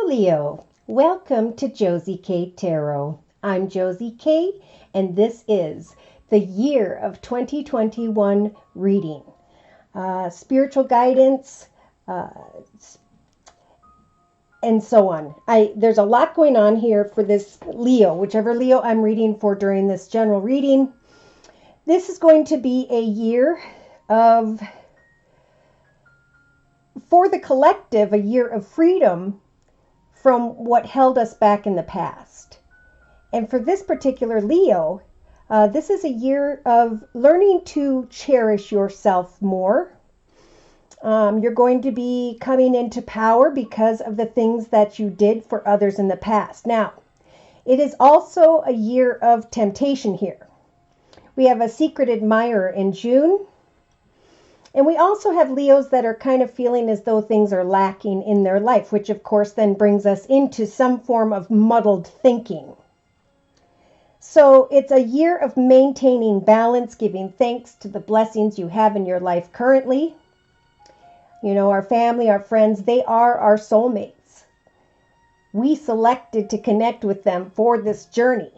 Hello, Leo. Welcome to Josie K Tarot. I'm Josie K, and this is the year of 2021 reading. Spiritual guidance, and so on. There's a lot going on here for this Leo, whichever Leo I'm reading for during this general reading. This is going to be a year of, for the collective, a year of freedom from what held us back in the past. And for this particular Leo, this is a year of learning to cherish yourself more. You're going to be coming into power because of the things that you did for others in the past. Now, it is also a year of temptation here. We have a secret admirer in June. And we also have Leos that are kind of feeling as though things are lacking in their life, which of course then brings us into some form of muddled thinking. So it's a year of maintaining balance, giving thanks to the blessings you have in your life currently. You know, our family, our friends, they are our soulmates. We selected to connect with them for this journey.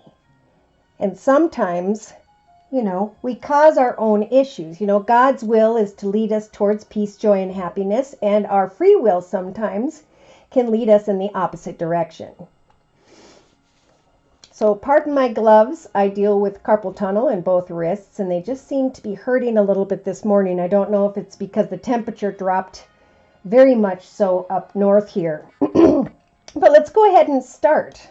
And sometimes, you know, we cause our own issues. You know, God's will is to lead us towards peace, joy, and happiness, and our free will sometimes can lead us in the opposite direction. So pardon my gloves. I deal with carpal tunnel in both wrists, and they just seem to be hurting a little bit this morning. I don't know if it's because the temperature dropped very much so up north here. But let's go ahead and start.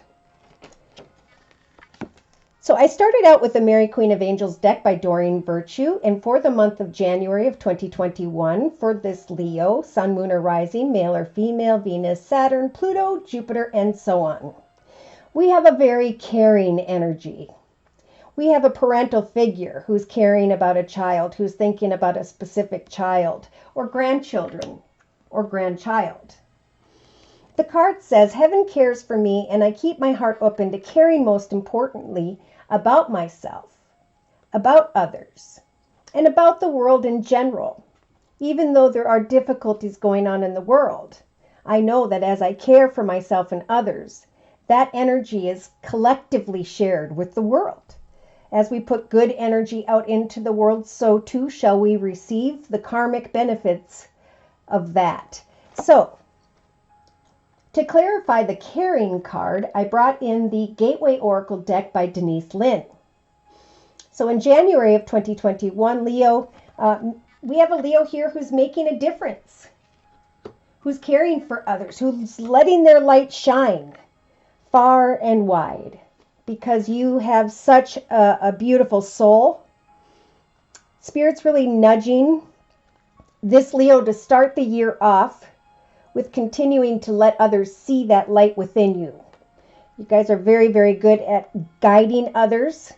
So I started out with the Mary Queen of Angels deck by Doreen Virtue, and for the month of January of 2021, for this Leo, Sun, Moon, or Rising, male or female, Venus, Saturn, Pluto, Jupiter, and so on. We have a very caring energy. We have a parental figure who's caring about a child, who's thinking about a specific child, or grandchildren, or grandchild. The card says, Heaven cares for me, and I keep my heart open to caring most importantly about myself, about others, and about the world in general. Even though there are difficulties going on in the world, I know that as I care for myself and others, that energy is collectively shared with the world. As we put good energy out into the world, so too shall we receive the karmic benefits of that. So, to clarify the caring card, I brought in the Gateway Oracle deck by Denise Lynn. So in January of 2021, Leo, we have a Leo here who's making a difference, who's caring for others, who's letting their light shine far and wide, because you have such a beautiful soul. Spirit's really nudging this Leo to start the year off with continuing to let others see that light within you. You guys are very, very good at guiding others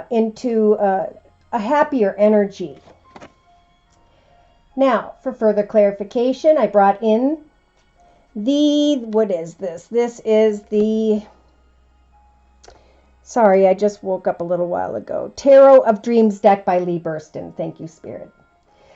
into a happier energy. Now, for further clarification, I brought in what is this? This is the, sorry, I just woke up a little while ago, Tarot of Dreams deck by Lee Burston. Thank you, Spirit.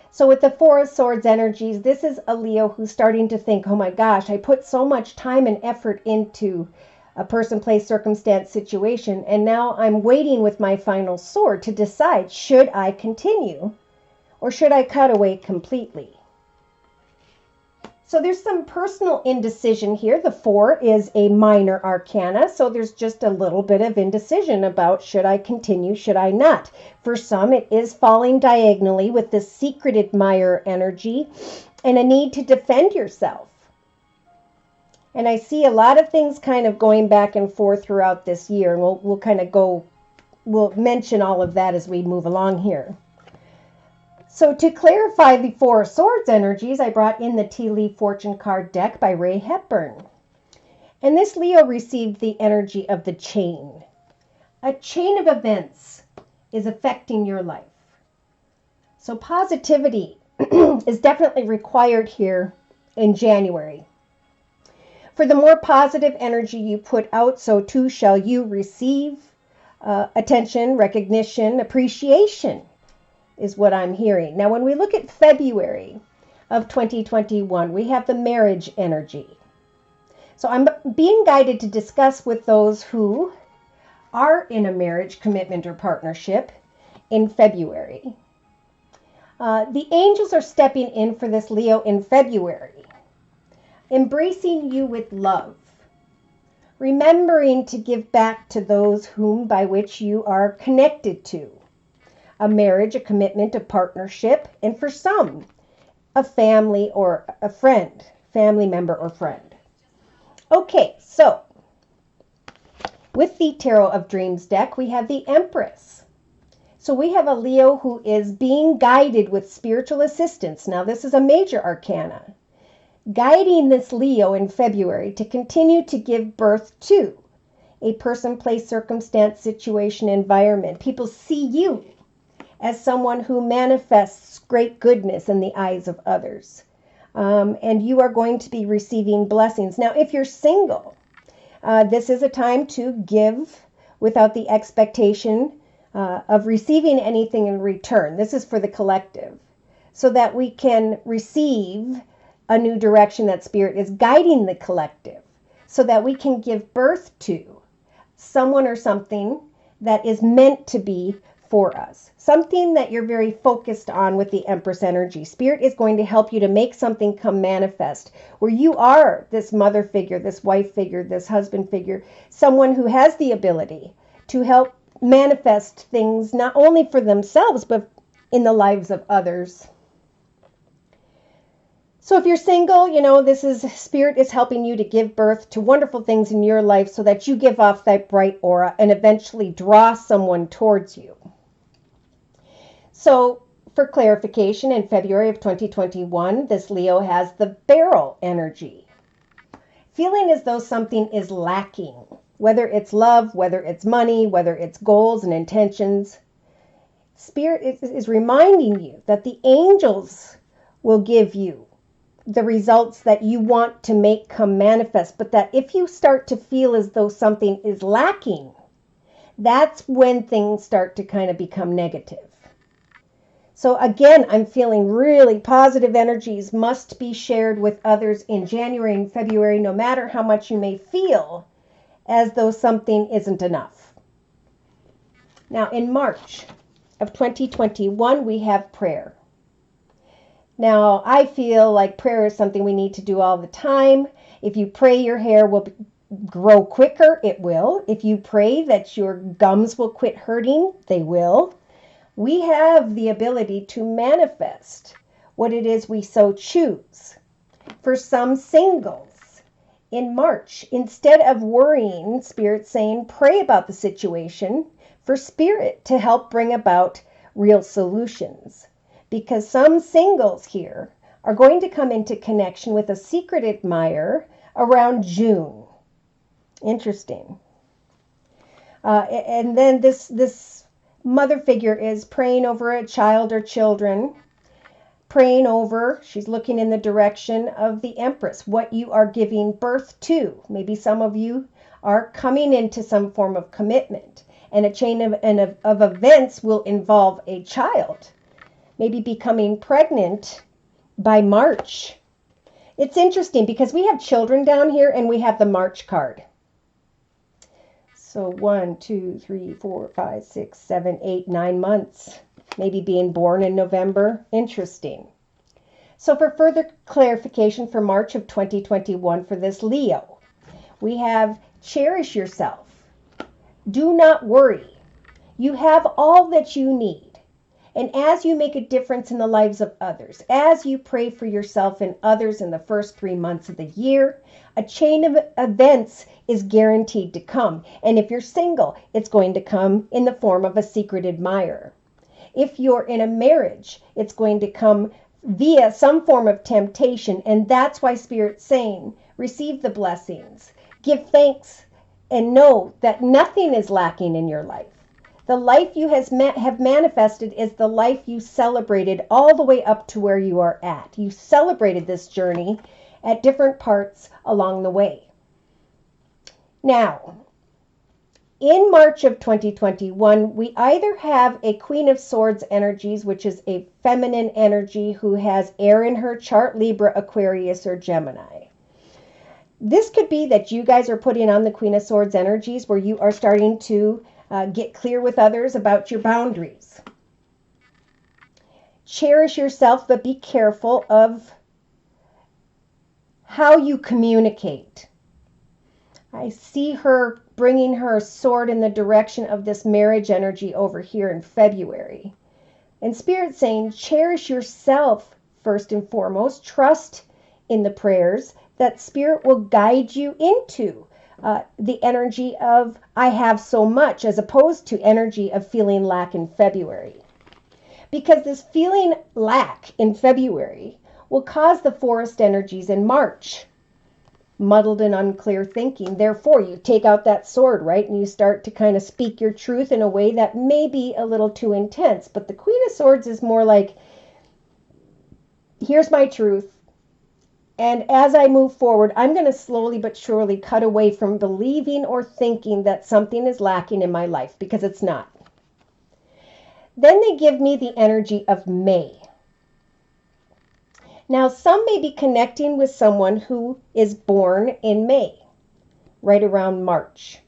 So with the Four of Swords energies, this is a Leo who's starting to think, oh my gosh, I put so much time and effort into a person, place, circumstance, situation, and now I'm waiting with my final sword to decide, should I continue or should I cut away completely? So there's some personal indecision here. The 4 is a minor arcana, so there's just a little bit of indecision about should I continue, should I not. For some, it is falling diagonally with the secret admirer energy and a need to defend yourself. And I see a lot of things kind of going back and forth throughout this year, and we'll mention all of that as we move along here. So to clarify the Four of Swords energies, I brought in the Tea Leaf Fortune card deck by Ray Hepburn. And this Leo received the energy of the chain. A chain of events is affecting your life. So positivity is definitely required here in January. For the more positive energy you put out, so too shall you receive attention, recognition, appreciation, is what I'm hearing. Now, when we look at February of 2021, we have the marriage energy. So I'm being guided to discuss with those who are in a marriage, commitment, or partnership in February. The angels are stepping in for this Leo in February, embracing you with love, remembering to give back to those whom by which you are connected to. A marriage, a commitment, a partnership, and for some, a family or a friend, family member or friend. Okay, so with the Tarot of Dreams deck, we have the Empress. So we have a Leo who is being guided with spiritual assistance. Now, this is a major arcana, guiding this Leo in February to continue to give birth to a person, place, circumstance, situation, environment. People see you as someone who manifests great goodness in the eyes of others. And you are going to be receiving blessings. Now, if you're single, this is a time to give without the expectation of receiving anything in return. This is for the collective, so that we can receive a new direction that Spirit is guiding the collective, so that we can give birth to someone or something that is meant to be for us. Something that you're very focused on with the Empress energy. Spirit is going to help you to make something come manifest, where you are this mother figure, this wife figure, this husband figure, someone who has the ability to help manifest things not only for themselves, but in the lives of others. So if you're single, you know, this is Spirit is helping you to give birth to wonderful things in your life so that you give off that bright aura and eventually draw someone towards you. So for clarification, in February of 2021, this Leo has the barrel energy, feeling as though something is lacking, whether it's love, whether it's money, whether it's goals and intentions. Spirit is reminding you that the angels will give you the results that you want to make come manifest, but that if you start to feel as though something is lacking, that's when things start to kind of become negative. So again, I'm feeling really positive energies must be shared with others in January and February, no matter how much you may feel as though something isn't enough. Now, in March of 2021, we have prayer. Now, I feel like prayer is something we need to do all the time. If you pray your hair will grow quicker, it will. If you pray that your gums will quit hurting, they will. We have the ability to manifest what it is we so choose. For some singles, in March, instead of worrying, Spirit saying, pray about the situation for Spirit to help bring about real solutions. Because some singles here are going to come into connection with a secret admirer around June. Interesting. And then this mother figure is praying over a child or children, praying over, she's looking in the direction of the Empress, what you are giving birth to. Maybe some of you are coming into some form of commitment, and a chain of events will involve a child, maybe becoming pregnant by March. It's interesting because we have children down here and we have the March card. So 1, 2, 3, 4, 5, 6, 7, 8, 9 months. Maybe being born in November. Interesting. So for further clarification for March of 2021 for this Leo, we have cherish yourself. Do not worry. You have all that you need. And as you make a difference in the lives of others, as you pray for yourself and others in the first 3 months of the year, a chain of events is guaranteed to come. And if you're single, it's going to come in the form of a secret admirer. If you're in a marriage, it's going to come via some form of temptation. And that's why Spirit's saying, receive the blessings, give thanks, and know that nothing is lacking in your life. The life you have manifested is the life you celebrated all the way up to where you are at. You celebrated this journey at different parts along the way. Now, in March of 2021, we either have a Queen of Swords energies, which is a feminine energy who has air in her chart, Libra, Aquarius, or Gemini. This could be that you guys are putting on the Queen of Swords energies where you are starting to get clear with others about your boundaries. Cherish yourself, but be careful of how you communicate. I see her bringing her sword in the direction of this marriage energy over here in February. And Spirit saying, cherish yourself first and foremost. Trust in the prayers that Spirit will guide you into the energy of I have so much, as opposed to energy of feeling lack in February. Because this feeling lack in February will cause the forest energies in March. Muddled and unclear thinking. Therefore, you take out that sword, right? And you start to kind of speak your truth in a way that may be a little too intense. But the Queen of Swords is more like, here's my truth. And as I move forward, I'm going to slowly but surely cut away from believing or thinking that something is lacking in my life, because it's not. Then they give me the energy of May. Now, some may be connecting with someone who is born in May, right around March.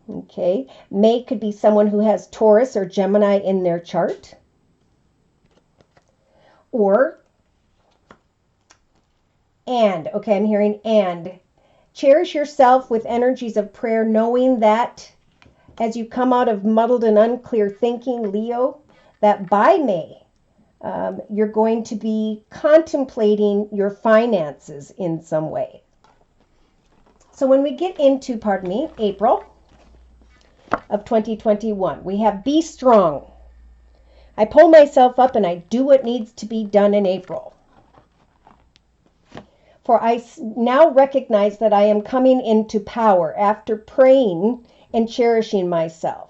Okay, May could be someone who has Taurus or Gemini in their chart. Or, okay, I'm hearing and. Cherish yourself with energies of prayer, knowing that as you come out of muddled and unclear thinking, Leo, that by May, you're going to be contemplating your finances in some way. So when we get into, April of 2021, we have be strong. I pull myself up and I do what needs to be done in April. For I now recognize that I am coming into power after praying and cherishing myself.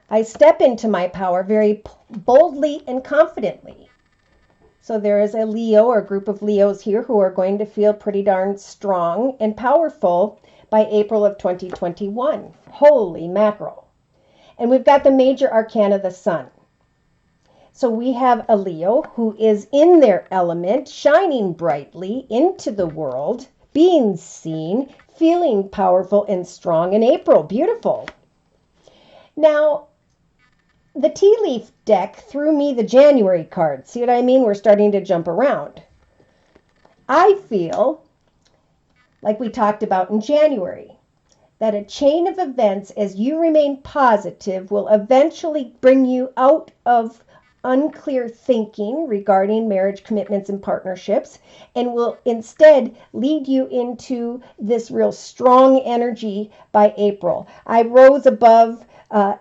I step into my power very boldly and confidently. So there is a Leo or a group of Leos here who are going to feel pretty darn strong and powerful by April of 2021. Holy mackerel. And we've got the major arcana, the sun. So we have a Leo who is in their element, shining brightly into the world, being seen, feeling powerful and strong in April. Beautiful. Now, the tea leaf deck threw me the January card. See what I mean? We're starting to jump around. I feel, like we talked about in January, that a chain of events, as you remain positive, will eventually bring you out of unclear thinking regarding marriage commitments and partnerships, and will instead lead you into this real strong energy by April. I rose above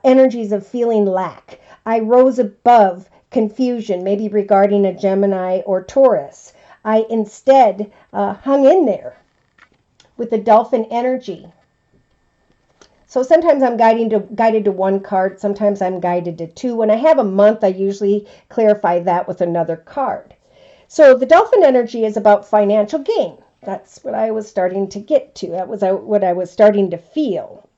energies of feeling lack. I rose above confusion, maybe regarding a Gemini or Taurus. I instead hung in there with the dolphin energy. So sometimes I'm guided to one card, sometimes I'm guided to two. When I have a month, I usually clarify that with another card. So the dolphin energy is about financial gain. That's what I was starting to get to. That was what I was starting to feel.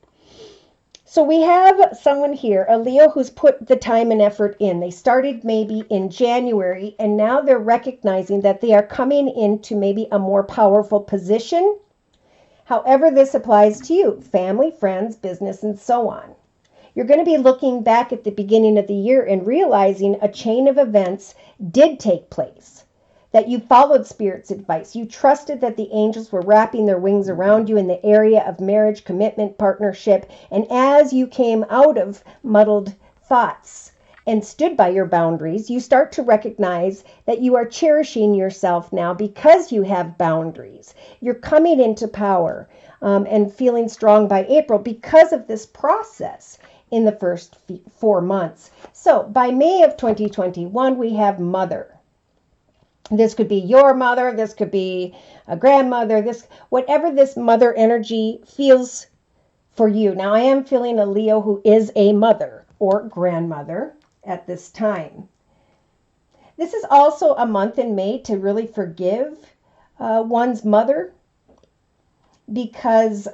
So we have someone here, a Leo, who's put the time and effort in. They started maybe in January, and now they're recognizing that they are coming into maybe a more powerful position. However this applies to you, family, friends, business, and so on. You're going to be looking back at the beginning of the year and realizing a chain of events did take place, that you followed Spirit's advice. You trusted that the angels were wrapping their wings around you in the area of marriage, commitment, partnership. And as you came out of muddled thoughts and stood by your boundaries, you start to recognize that you are cherishing yourself now because you have boundaries. You're coming into power and feeling strong by April because of this process in the first 4 months. So by May of 2021, we have mother. This could be your mother, this could be a grandmother, whatever this mother energy feels for you. Now I am feeling a Leo who is a mother or grandmother at this time. This is also a month in May to really forgive one's mother, because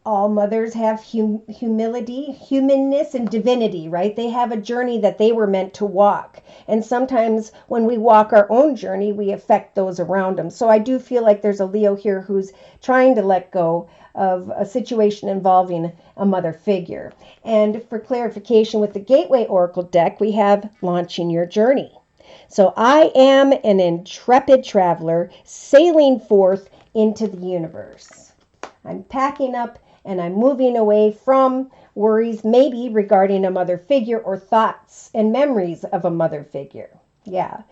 all mothers have humility, humanness, and divinity, right? They have a journey that they were meant to walk. And sometimes when we walk our own journey, we affect those around them. So I do feel like there's a Leo here who's trying to let go of a situation involving a mother figure. And for clarification, with the Gateway Oracle deck, we have launching your journey. So I am an intrepid traveler sailing forth into the universe. I'm packing up and I'm moving away from worries maybe regarding a mother figure or thoughts and memories of a mother figure. Yeah.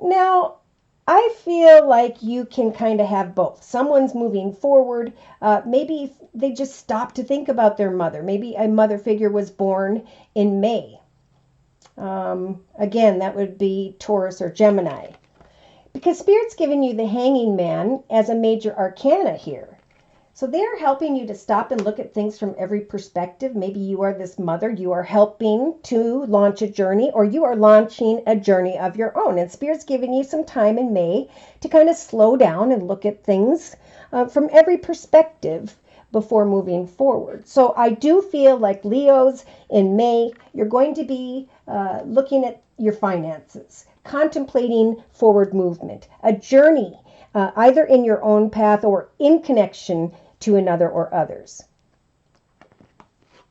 Now, I feel like you can kind of have both. Someone's moving forward. Maybe they just stopped to think about their mother. Maybe a mother figure was born in May. Again, that would be Taurus or Gemini. Because Spirit's giving you the Hanging Man as a major arcana here. So they're helping you to stop and look at things from every perspective. Maybe you are this mother, you are helping to launch a journey, or you are launching a journey of your own. And Spirit's giving you some time in May to kind of slow down and look at things from every perspective before moving forward. So I do feel like Leos in May, you're going to be looking at your finances, contemplating forward movement, a journey, either in your own path or in connection to another or others.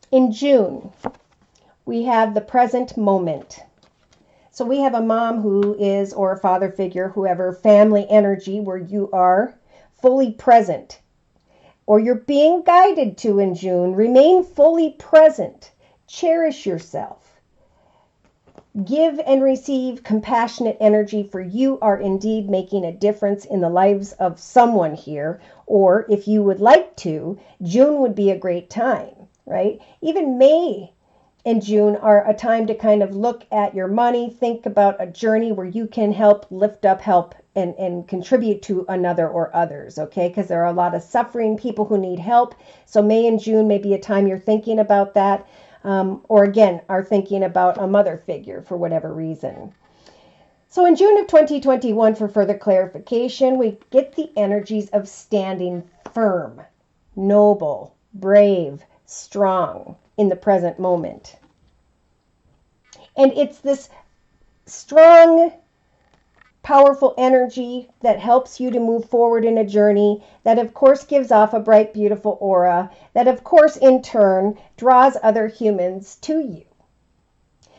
In June, we have the present moment. So we have a mom who is, or a father figure, whoever, family energy, where you are fully present, or you're being guided to in June. Remain fully present. Cherish yourself. Give and receive compassionate energy, for you are indeed making a difference in the lives of someone here. Or if you would like to, June would be a great time, right? Even May and June are a time to kind of look at your money, think about a journey where you can help lift up, help, and contribute to another or others, okay? Because there are a lot of suffering people who need help. So May and June may be a time you're thinking about that. Or again, are thinking about a mother figure for whatever reason. So in June of 2021, for further clarification, we get the energies of standing firm, noble, brave, strong in the present moment. And it's this strong, powerful energy that helps you to move forward in a journey, that of course gives off a bright, beautiful aura, that of course in turn draws other humans to you.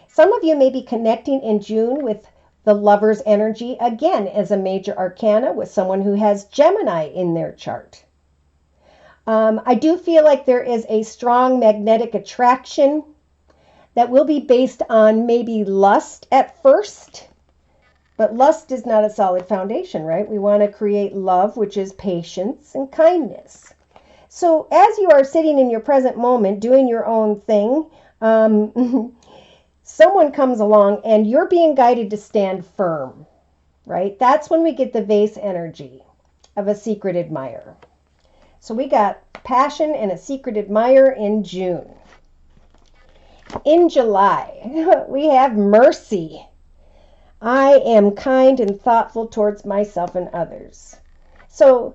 Some of you may be connecting in June with the Lover's energy, again as a major arcana, with someone who has Gemini in their chart. I do feel like there is a strong magnetic attraction that will be based on maybe lust at first. But lust is not a solid foundation, right? We want to create love, which is patience and kindness. So as you are sitting in your present moment, doing your own thing, someone comes along and you're being guided to stand firm, right? That's when we get the vase energy of a secret admirer. So we got passion and a secret admirer in June. In July, we have mercy. I am kind and thoughtful towards myself and others. So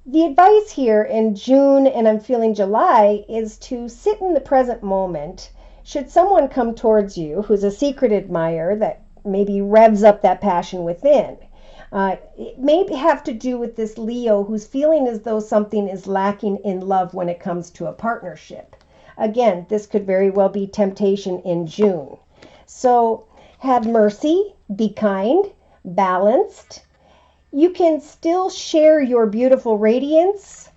the advice here in June, and I'm feeling July, is to sit in the present moment. Should someone come towards you who's a secret admirer that maybe revs up that passion within, it may have to do with this Leo who's feeling as though something is lacking in love when it comes to a partnership. Again, this could very well be temptation in June. So have mercy, be kind, balanced. You can still share your beautiful radiance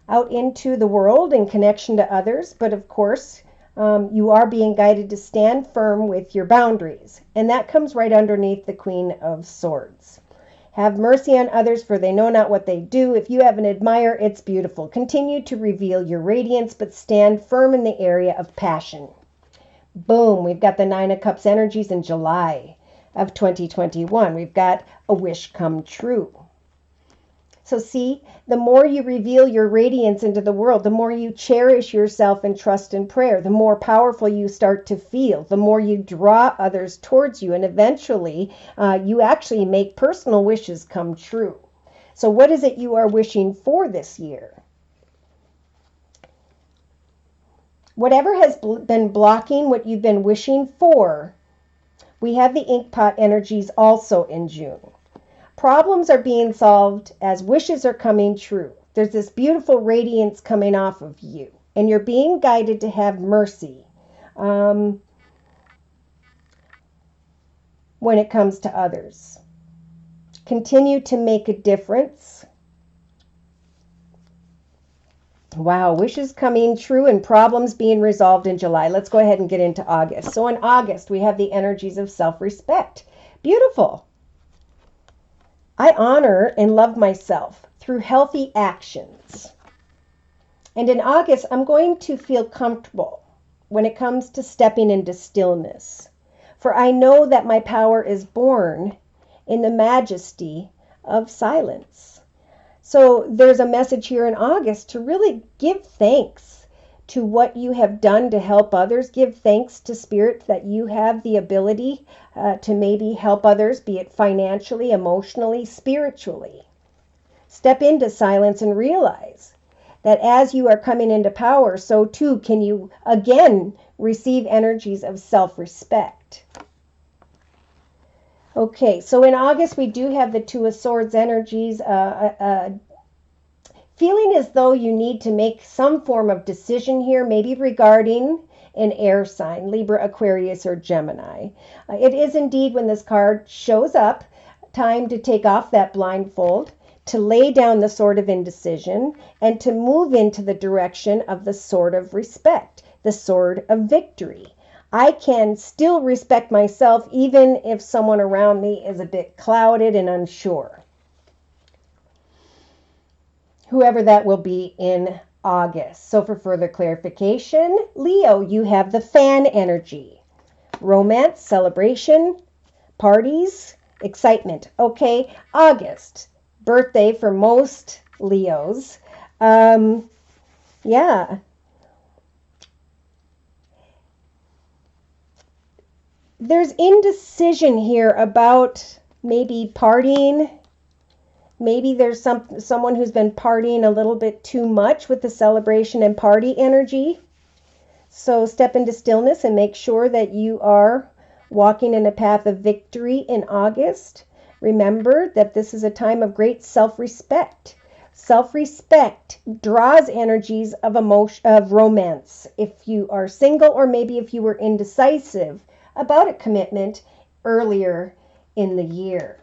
out into the world in connection to others, but of course, you are being guided to stand firm with your boundaries. And that comes right underneath the Queen of Swords. Have mercy on others, for they know not what they do. If you have an admirer, it's beautiful. Continue to reveal your radiance, but stand firm in the area of passion. Boom, we've got the Nine of Cups energies in July of 2021. We've got a wish come true. So see, the more you reveal your radiance into the world, the more you cherish yourself and trust in prayer, the more powerful you start to feel, the more you draw others towards you, and eventually you actually make personal wishes come true. So what is it you are wishing for this year? Whatever has been blocking what you've been wishing for, we have the inkpot energies also in June. Problems are being solved as wishes are coming true. There's this beautiful radiance coming off of you, and you're being guided to have mercy when it comes to others. Continue to make a difference. Wow, wishes coming true and problems being resolved in July. Let's go ahead and get into August. So in August, we have the energies of self-respect. Beautiful. I honor and love myself through healthy actions. And in August, I'm going to feel comfortable when it comes to stepping into stillness. For I know that my power is born in the majesty of silence. So there's a message here in August to really give thanks to what you have done to help others. Give thanks to Spirit that you have the ability to maybe help others, be it financially, emotionally, spiritually. Step into silence and realize that as you are coming into power, so too can you again receive energies of self-respect. Okay, so in August we do have the Two of Swords energies, feeling as though you need to make some form of decision here, maybe regarding an air sign, Libra, Aquarius, or Gemini. It is indeed, when this card shows up, time to take off that blindfold, to lay down the sword of indecision, and to move into the direction of the sword of respect, the sword of victory. I can still respect myself even if someone around me is a bit clouded and unsure. Whoever that will be in August. So for further clarification, Leo, you have the fan energy. Romance, celebration, parties, excitement. Okay, August, birthday for most Leos. Yeah. There's indecision here about maybe partying. Maybe there's someone who's been partying a little bit too much with the celebration and party energy. So step into stillness and make sure that you are walking in a path of victory in August. Remember that this is a time of great self-respect. Self-respect draws energies of emotion, of romance. If you are single, or maybe if you were indecisive about a commitment earlier in the year.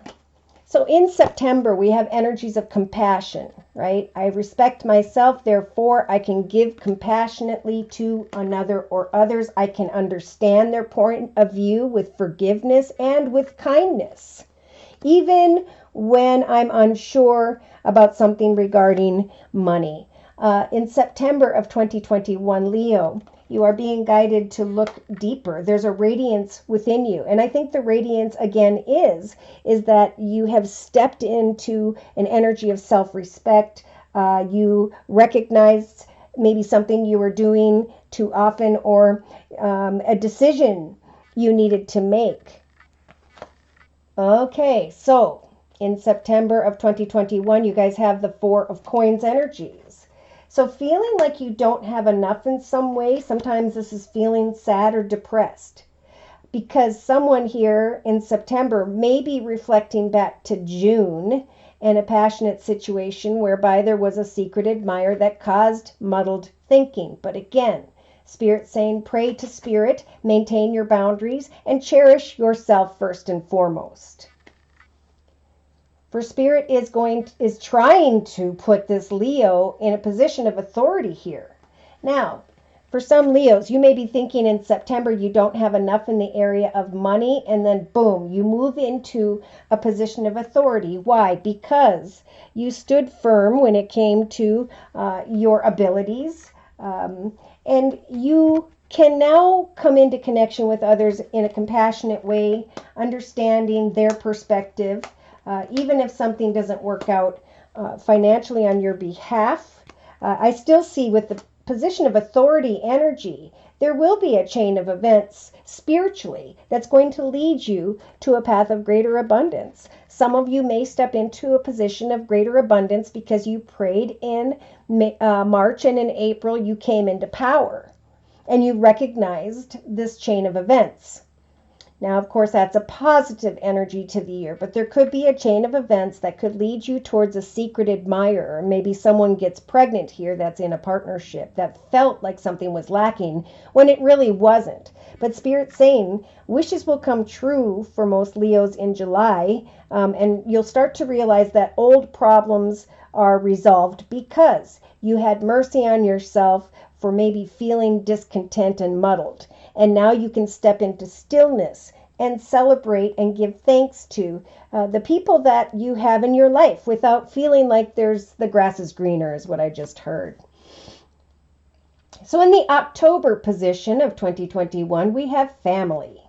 So in September, we have energies of compassion, right? I respect myself, therefore I can give compassionately to another or others. I can understand their point of view with forgiveness and with kindness. Even when I'm unsure about something regarding money. In September of 2021, Leo, you are being guided to look deeper. There's a radiance within you. And I think the radiance, again, is that you have stepped into an energy of self-respect. You recognize maybe something you were doing too often, or a decision you needed to make. Okay, so in September of 2021, you guys have the Four of Coins energies. So feeling like you don't have enough in some way, sometimes this is feeling sad or depressed, because someone here in September may be reflecting back to June and a passionate situation whereby there was a secret admirer that caused muddled thinking. But again, Spirit saying, pray to Spirit, maintain your boundaries, and cherish yourself first and foremost. For Spirit is trying to put this Leo in a position of authority here. Now, for some Leos, you may be thinking in September you don't have enough in the area of money, and then boom, you move into a position of authority. Why? Because you stood firm when it came to your abilities, and you can now come into connection with others in a compassionate way, understanding their perspective. Even if something doesn't work out financially on your behalf, I still see with the position of authority energy, there will be a chain of events spiritually that's going to lead you to a path of greater abundance. Some of you may step into a position of greater abundance because you prayed in March, and in April you came into power. and you recognized this chain of events. Now, of course, that's a positive energy to the year, but there could be a chain of events that could lead you towards a secret admirer. Maybe someone gets pregnant here that's in a partnership that felt like something was lacking when it really wasn't. But Spirit's saying wishes will come true for most Leos in July, and you'll start to realize that old problems are resolved because you had mercy on yourself for maybe feeling discontent and muddled. And now you can step into stillness and celebrate and give thanks to the people that you have in your life without feeling like the grass is greener, is what I just heard. So in the October position of 2021, we have family.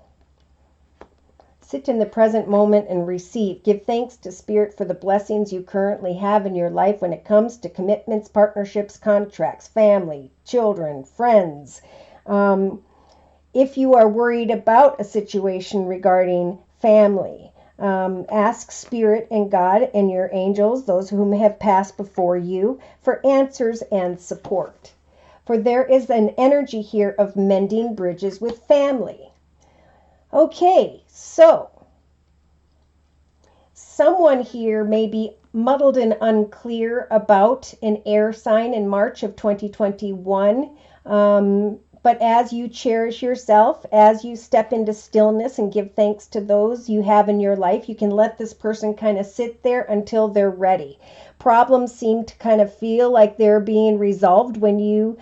Sit in the present moment and receive. Give thanks to Spirit for the blessings you currently have in your life when it comes to commitments, partnerships, contracts, family, children, friends. If you are worried about a situation regarding family, ask Spirit and God and your angels, those whom have passed before you, for answers and support. For there is an energy here of mending bridges with family. Okay, so someone here may be muddled and unclear about an air sign in March of 2021. But as you cherish yourself, as you step into stillness and give thanks to those you have in your life, you can let this person kind of sit there until they're ready. Problems seem to kind of feel like they're being resolved when you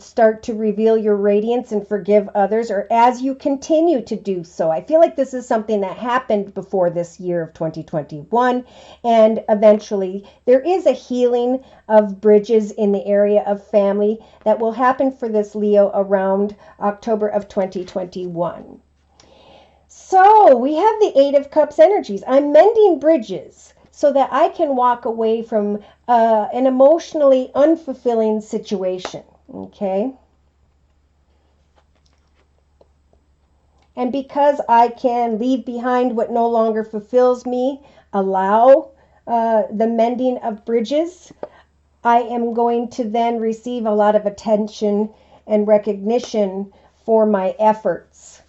start to reveal your radiance and forgive others, or as you continue to do so. I feel like this is something that happened before this year of 2021, and eventually there is a healing of bridges in the area of family that will happen for this Leo around October of 2021. So we have the Eight of Cups energies. I'm mending bridges so that I can walk away from an emotionally unfulfilling situation, okay? And because I can leave behind what no longer fulfills me, allow the mending of bridges, I am going to then receive a lot of attention and recognition for my efforts.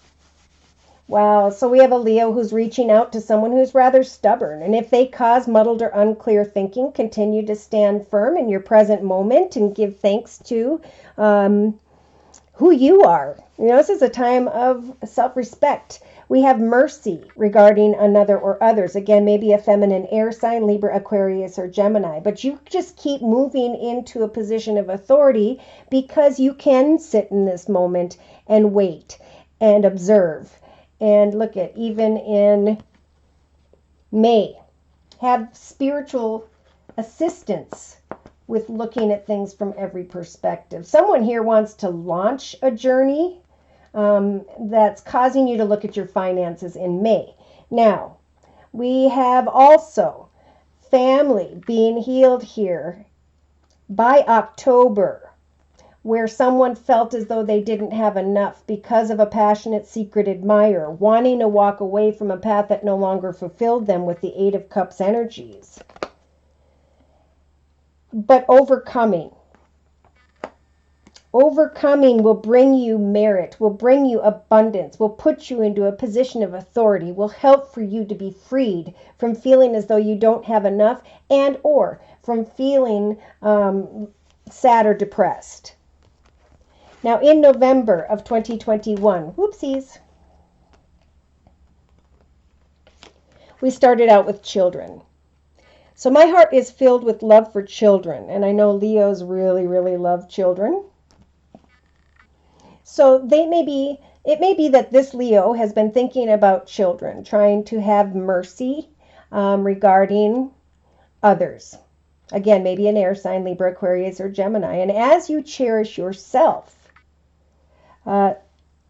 Wow, so we have a Leo who's reaching out to someone who's rather stubborn. And if they cause muddled or unclear thinking, continue to stand firm in your present moment and give thanks to who you are. You know, this is a time of self-respect. We have mercy regarding another or others. Again, maybe a feminine air sign, Libra, Aquarius, or Gemini. But you just keep moving into a position of authority because you can sit in this moment and wait and observe. And look at, even in May, have spiritual assistance with looking at things from every perspective. Someone here wants to launch a journey that's causing you to look at your finances in May. Now, we have also family being healed here by October, where someone felt as though they didn't have enough because of a passionate secret admirer, wanting to walk away from a path that no longer fulfilled them with the Eight of Cups energies. But overcoming will bring you merit, will bring you abundance, will put you into a position of authority, will help for you to be freed from feeling as though you don't have enough, and or from feeling sad or depressed. Now, in November of 2021, whoopsies, we started out with children. So my heart is filled with love for children, and I know Leos really, really love children. So it may be that this Leo has been thinking about children, trying to have mercy regarding others. Again, maybe an air sign, Libra, Aquarius, or Gemini. And as you cherish yourself,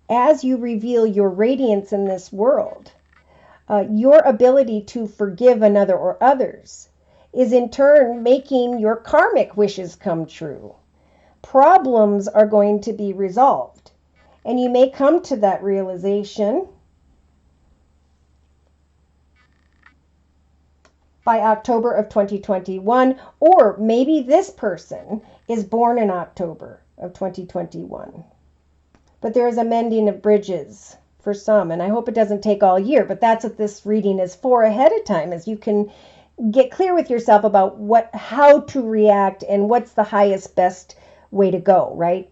as you reveal your radiance in this world, your ability to forgive another or others is in turn making your karmic wishes come true. Problems are going to be resolved, and you may come to that realization by October of 2021, or maybe this person is born in October of 2021. but there is a mending of bridges for some, and I hope it doesn't take all year, but that's what this reading is for ahead of time, is you can get clear with yourself about how to react and what's the highest, best way to go, right?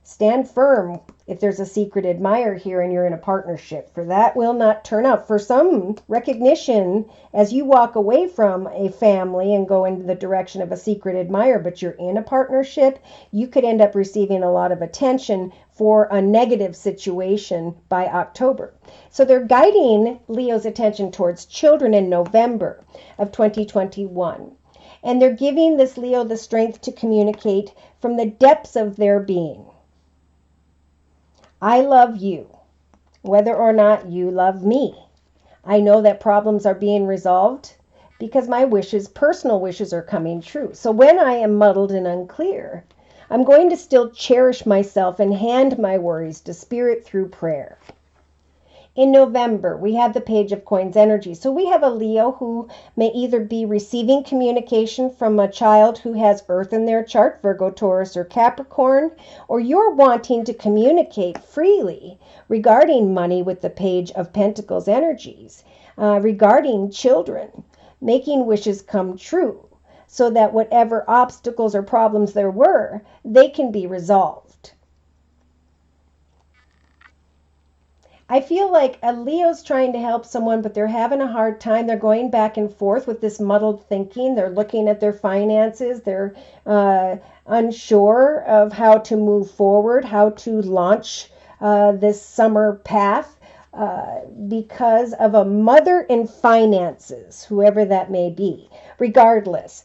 Stand firm if there's a secret admirer here and you're in a partnership, for that will not turn out. For some, recognition as you walk away from a family and go in the direction of a secret admirer, but you're in a partnership, you could end up receiving a lot of attention for a negative situation by October. So they're guiding Leo's attention towards children in November of 2021. And they're giving this Leo the strength to communicate from the depths of their being. I love you, whether or not you love me. I know that problems are being resolved because my wishes, personal wishes, are coming true. So when I am muddled and unclear, I'm going to still cherish myself and hand my worries to Spirit through prayer. In November, we have the Page of Coins energy. So we have a Leo who may either be receiving communication from a child who has Earth in their chart, Virgo, Taurus, or Capricorn, or you're wanting to communicate freely regarding money with the Page of Pentacles energies, regarding children, making wishes come true, so that whatever obstacles or problems there were, they can be resolved. I feel like a Leo's trying to help someone, but they're having a hard time. They're going back and forth with this muddled thinking. They're looking at their finances. They're unsure of how to move forward, how to launch this summer path because of a mother in finances, whoever that may be. Regardless,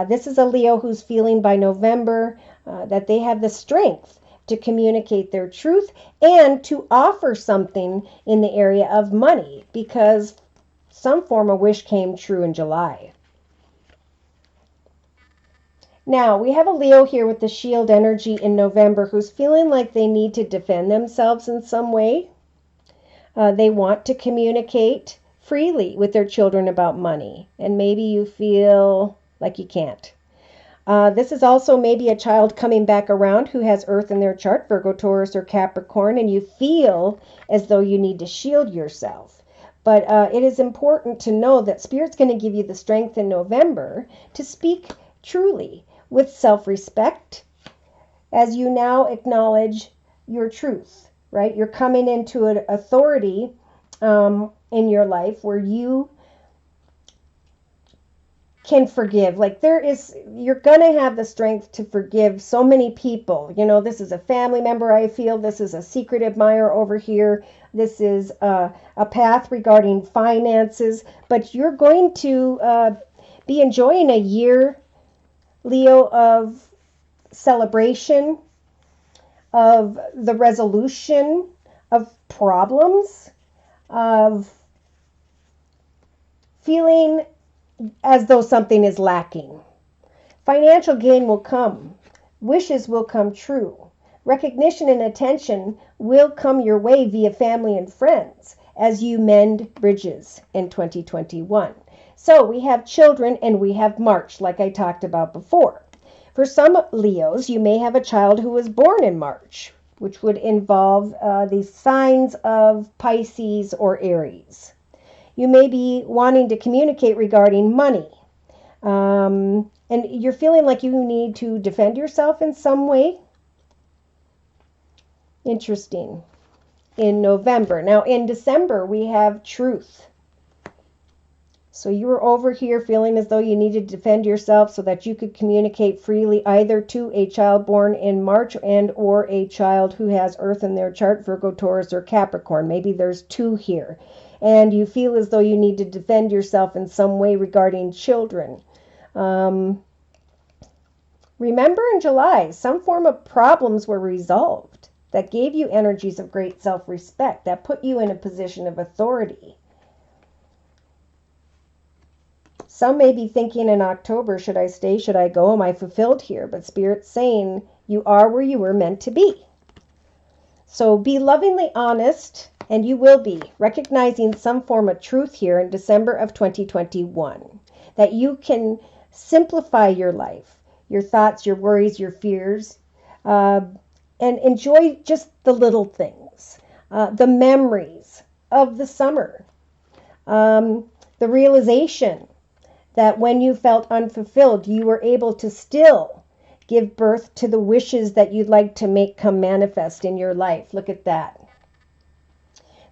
this is a Leo who's feeling by November that they have the strength to communicate their truth and to offer something in the area of money, because some form of wish came true in July. Now, we have a Leo here with the shield energy in November who's feeling like they need to defend themselves in some way. They want to communicate freely with their children about money, and maybe you feel like you can't. This is also maybe a child coming back around who has Earth in their chart, Virgo, Taurus, or Capricorn, and you feel as though you need to shield yourself. But it is important to know that Spirit's going to give you the strength in November to speak truly with self-respect as you now acknowledge your truth, right? You're coming into an authority in your life where you can forgive. Like you're gonna have the strength to forgive so many people. You know, this is a family member, I feel. This is a secret admirer over here. This is a path regarding finances. But you're going to be enjoying a year, Leo, of celebration, of the resolution of problems, of feeling as though something is lacking. Financial gain will come. Wishes will come true. Recognition and attention will come your way via family and friends as you mend bridges in 2021. So we have children and we have March, like I talked about before. For some Leos, you may have a child who was born in March, which would involve the signs of Pisces or Aries. You may be wanting to communicate regarding money. And you're feeling like you need to defend yourself in some way. Interesting. In November. Now, in December, we have truth. So you were over here feeling as though you needed to defend yourself so that you could communicate freely either to a child born in March and or a child who has Earth in their chart, Virgo, Taurus, or Capricorn. Maybe there's two here. And you feel as though you need to defend yourself in some way regarding children. Remember in July, some form of problems were resolved that gave you energies of great self-respect, that put you in a position of authority. Some may be thinking in October, should I stay, should I go, am I fulfilled here? But Spirit's saying you are where you were meant to be. So be lovingly honest, and you will be, recognizing some form of truth here in December of 2021, that you can simplify your life, your thoughts, your worries, your fears, and enjoy just the little things, the memories of the summer, the realization that when you felt unfulfilled, you were able to still give birth to the wishes that you'd like to make come manifest in your life. Look at that.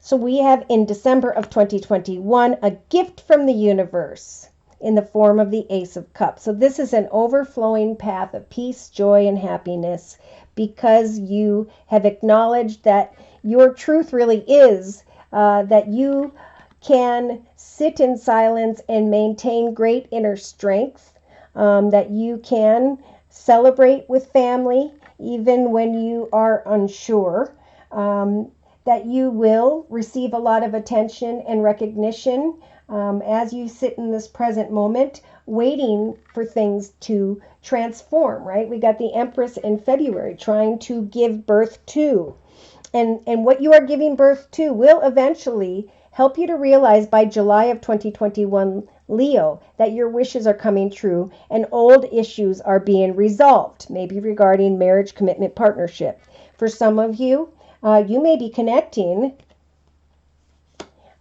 So we have in December of 2021 a gift from the universe in the form of the Ace of Cups. So this is an overflowing path of peace, joy, and happiness because you have acknowledged that your truth really is that you can sit in silence and maintain great inner strength, that you can celebrate with family even when you are unsure, that you will receive a lot of attention and recognition as you sit in this present moment, waiting for things to transform, right? We got the Empress in February trying to give birth to. And what you are giving birth to will eventually help you to realize by July of 2021, Leo, that your wishes are coming true and old issues are being resolved, maybe regarding marriage, commitment, partnership. For some of you, you may be connecting.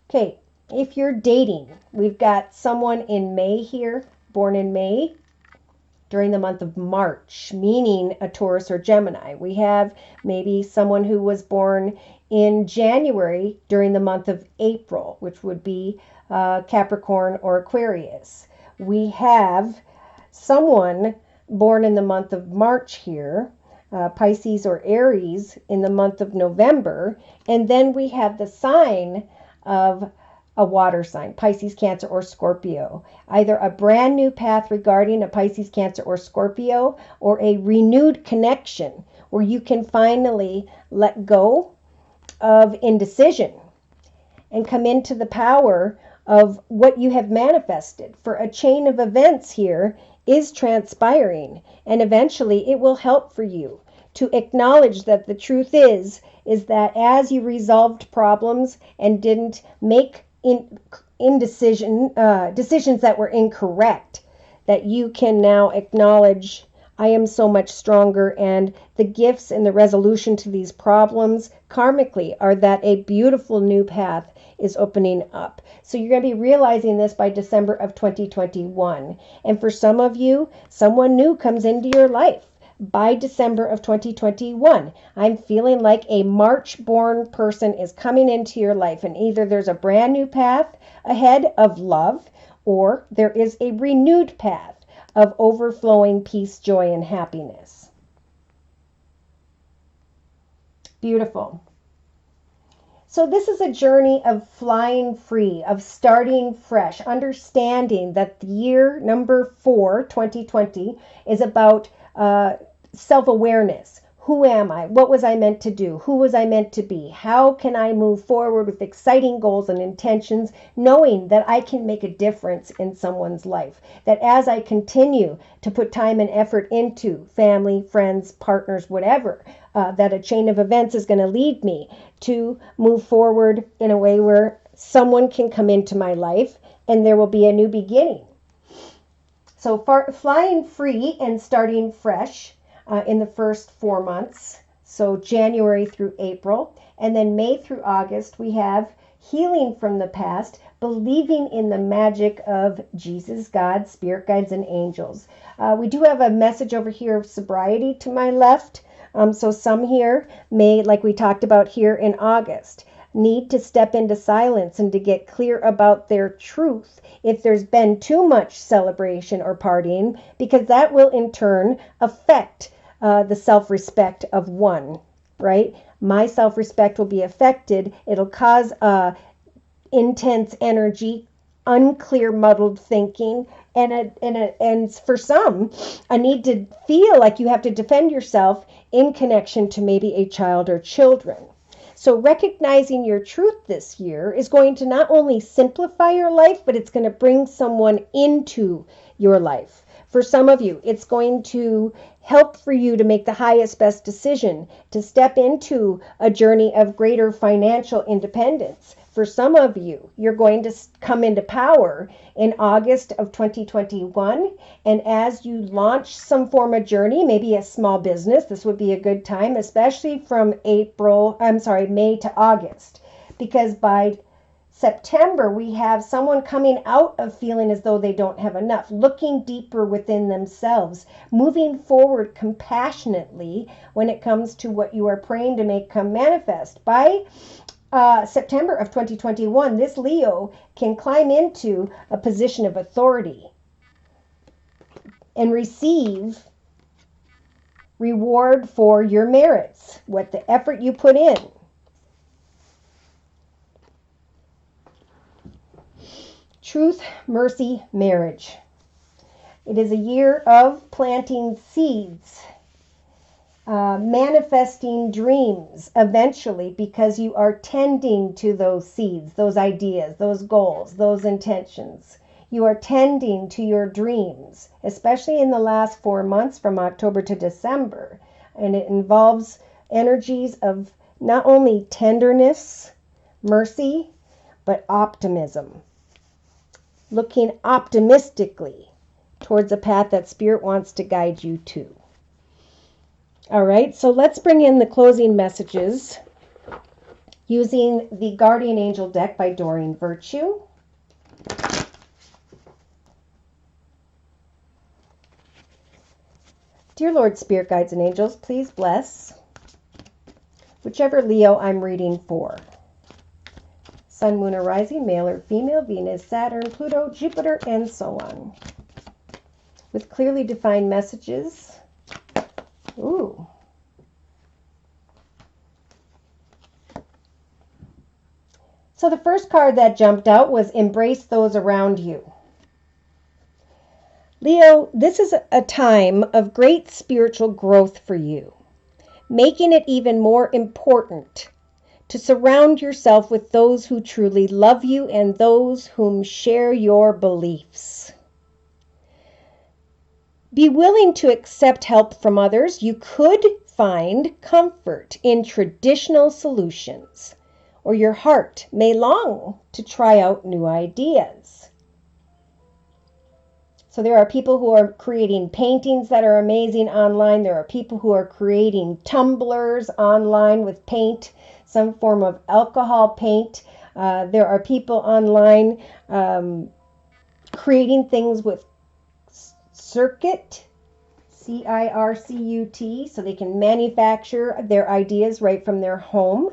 Okay, if you're dating, we've got someone in May here, born in May, during the month of March, meaning a Taurus or Gemini. We have maybe someone who was born in January during the month of April, which would be Capricorn or Aquarius. We have someone born in the month of March here, Pisces or Aries in the month of November, and then we have the sign of a water sign, Pisces, Cancer, or Scorpio. Either a brand new path regarding a Pisces, Cancer, or Scorpio, or a renewed connection where you can finally let go of indecision and come into the power of what you have manifested. For a chain of events here is transpiring, and eventually it will help for you to acknowledge that the truth is that as you resolved problems and didn't make decisions that were incorrect, that you can now acknowledge, I am so much stronger, and the gifts and the resolution to these problems karmically are that a beautiful new path is opening up. So you're going to be realizing this by December of 2021. And for some of you, someone new comes into your life by December of 2021. I'm feeling like a March-born person is coming into your life, and either there's a brand new path ahead of love, or there is a renewed path of overflowing peace, joy, and happiness. Beautiful. So this is a journey of flying free, of starting fresh, understanding that the year number 4, 2020, is about self-awareness. Who am I? What was I meant to do? Who was I meant to be? How can I move forward with exciting goals and intentions, knowing that I can make a difference in someone's life? That as I continue to put time and effort into family, friends, partners, whatever, that a chain of events is going to lead me to move forward in a way where someone can come into my life and there will be a new beginning. So flying free and starting fresh in the first 4 months, so January through April, and then May through August, we have healing from the past, believing in the magic of Jesus, God, spirit guides, and angels. We do have a message over here of sobriety to my left. So some here may, like we talked about here in August, need to step into silence and to get clear about their truth if there's been too much celebration or partying, because that will in turn affect the self-respect of one, right? My self-respect will be affected. It'll cause intense energy, unclear, muddled thinking, and for some, a need to feel like you have to defend yourself in connection to maybe a child or children. So recognizing your truth this year is going to not only simplify your life, but it's going to bring someone into your life. For some of you, it's going to help for you to make the highest, best decision, to step into a journey of greater financial independence. for some of you, you're going to come into power in August of 2021. And as you launch some form of journey, maybe a small business, this would be a good time, especially from May to August. Because by September, we have someone coming out of feeling as though they don't have enough, looking deeper within themselves, moving forward compassionately when it comes to what you are praying to make come manifest. By September of 2021, this Leo can climb into a position of authority and receive reward for your merits, what the effort you put in. Truth, mercy, marriage. It is a year of planting seeds, manifesting dreams eventually, because you are tending to those seeds, those ideas, those goals, those intentions. You are tending to your dreams, especially in the last 4 months from October to December. And it involves energies of not only tenderness, mercy, but optimism. Looking optimistically towards a path that Spirit wants to guide you to. All right, so let's bring in the closing messages using the Guardian Angel deck by Doreen Virtue. Dear Lord, Spirit Guides and Angels, please bless whichever Leo I'm reading for. Sun, Moon, or Rising, male or female, Venus, Saturn, Pluto, Jupiter, and so on. With clearly defined messages. Ooh. So the first card that jumped out was Embrace Those Around You. Leo, this is a time of great spiritual growth for you, making it even more important to surround yourself with those who truly love you and those whom share your beliefs. Be willing to accept help from others. You could find comfort in traditional solutions, or your heart may long to try out new ideas. So there are people who are creating paintings that are amazing online. There are people who are creating tumblers online with paint, some form of alcohol paint. There are people online creating things with circuit, C-I-R-C-U-T, so they can manufacture their ideas right from their home.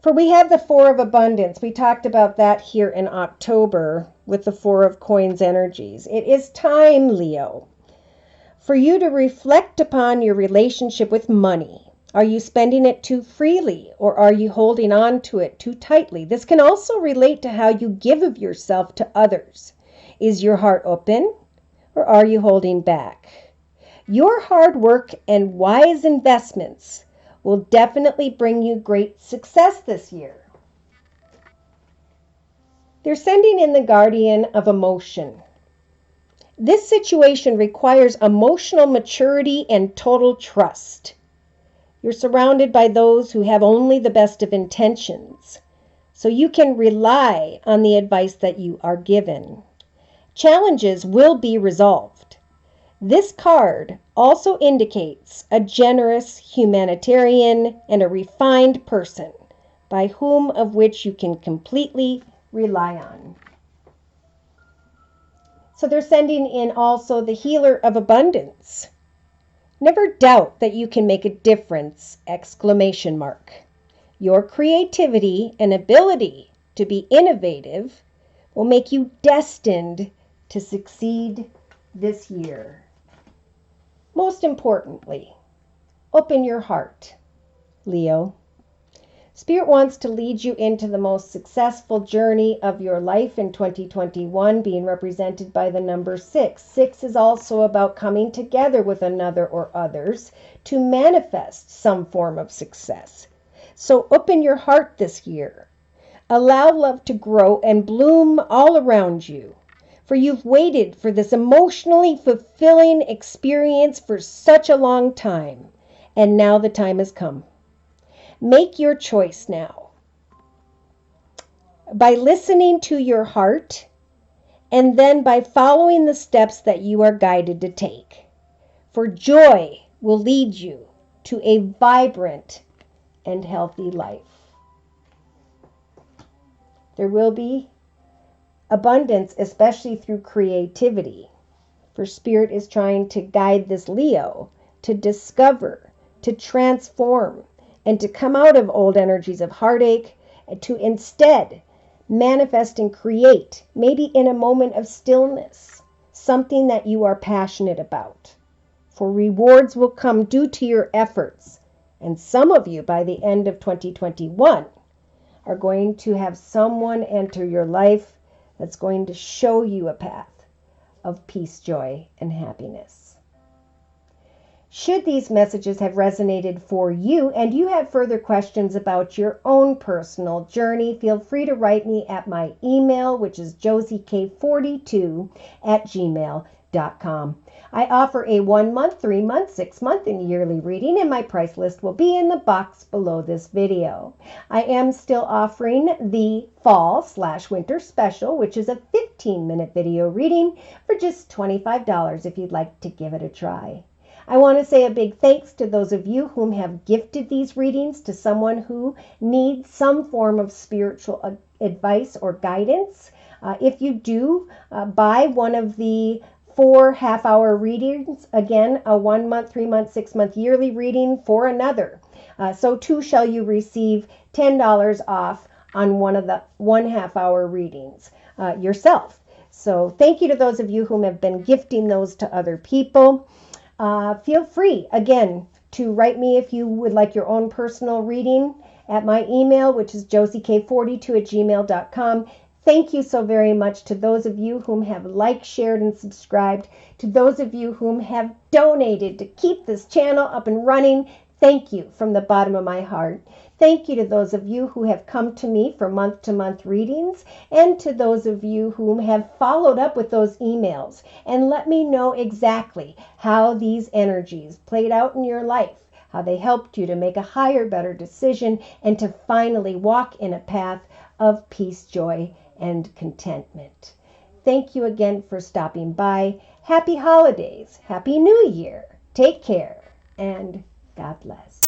For we have the Four of Abundance. We talked about that here in October with the Four of Coins energies. It is time, Leo, for you to reflect upon your relationship with money. Are you spending it too freely, or are you holding on to it too tightly? This can also relate to how you give of yourself to others. Is your heart open, or are you holding back? Your hard work and wise investments will definitely bring you great success this year. They're sending in the Guardian of Emotion. This situation requires emotional maturity and total trust. You're surrounded by those who have only the best of intentions, so you can rely on the advice that you are given. Challenges will be resolved. This card also indicates a generous humanitarian and a refined person, by whom of which you can completely rely on. So they're sending in also the Healer of Abundance. Never doubt that you can make a difference! Exclamation mark. Your creativity and ability to be innovative will make you destined to succeed this year. Most importantly, open your heart, Leo. Spirit wants to lead you into the most successful journey of your life in 2021, being represented by the number 6. 6 is also about coming together with another or others to manifest some form of success. So open your heart this year. Allow love to grow and bloom all around you. For you've waited for this emotionally fulfilling experience for such a long time, and now the time has come. Make your choice now. by listening to your heart, and then by following the steps that you are guided to take. For joy will lead you to a vibrant and healthy life. There will be abundance, especially through creativity. For Spirit is trying to guide this Leo to discover, to transform, and to come out of old energies of heartache, and to instead manifest and create, maybe in a moment of stillness, something that you are passionate about. For rewards will come due to your efforts. And some of you, by the end of 2021, are going to have someone enter your life that's going to show you a path of peace, joy, and happiness. Should these messages have resonated for you and you have further questions about your own personal journey, feel free to write me at my email, which is josiek42@gmail.com. I offer a 1 month, 3 month, 6 month, and yearly reading, and my price list will be in the box below this video. I am still offering the fall/winter special, which is a 15-minute video reading for just $25 if you'd like to give it a try. I want to say a big thanks to those of you whom have gifted these readings to someone who needs some form of spiritual advice or guidance. If you do buy one of the 4 half-hour readings, again, a 1 month, 3 month, 6 month yearly reading for another. So too shall you receive $10 off on one of the 1 half-hour readings yourself. So thank you to those of you whom have been gifting those to other people. Feel free, again, to write me if you would like your own personal reading at my email, which is josiek42@gmail.com. Thank you so very much to those of you whom have liked, shared, and subscribed. To those of you whom have donated to keep this channel up and running, thank you from the bottom of my heart. Thank you to those of you who have come to me for month-to-month readings, and to those of you whom have followed up with those emails and let me know exactly how these energies played out in your life, how they helped you to make a higher, better decision, and to finally walk in a path of peace, joy, and contentment. Thank you again for stopping by. Happy holidays. Happy New Year. Take care, and God bless.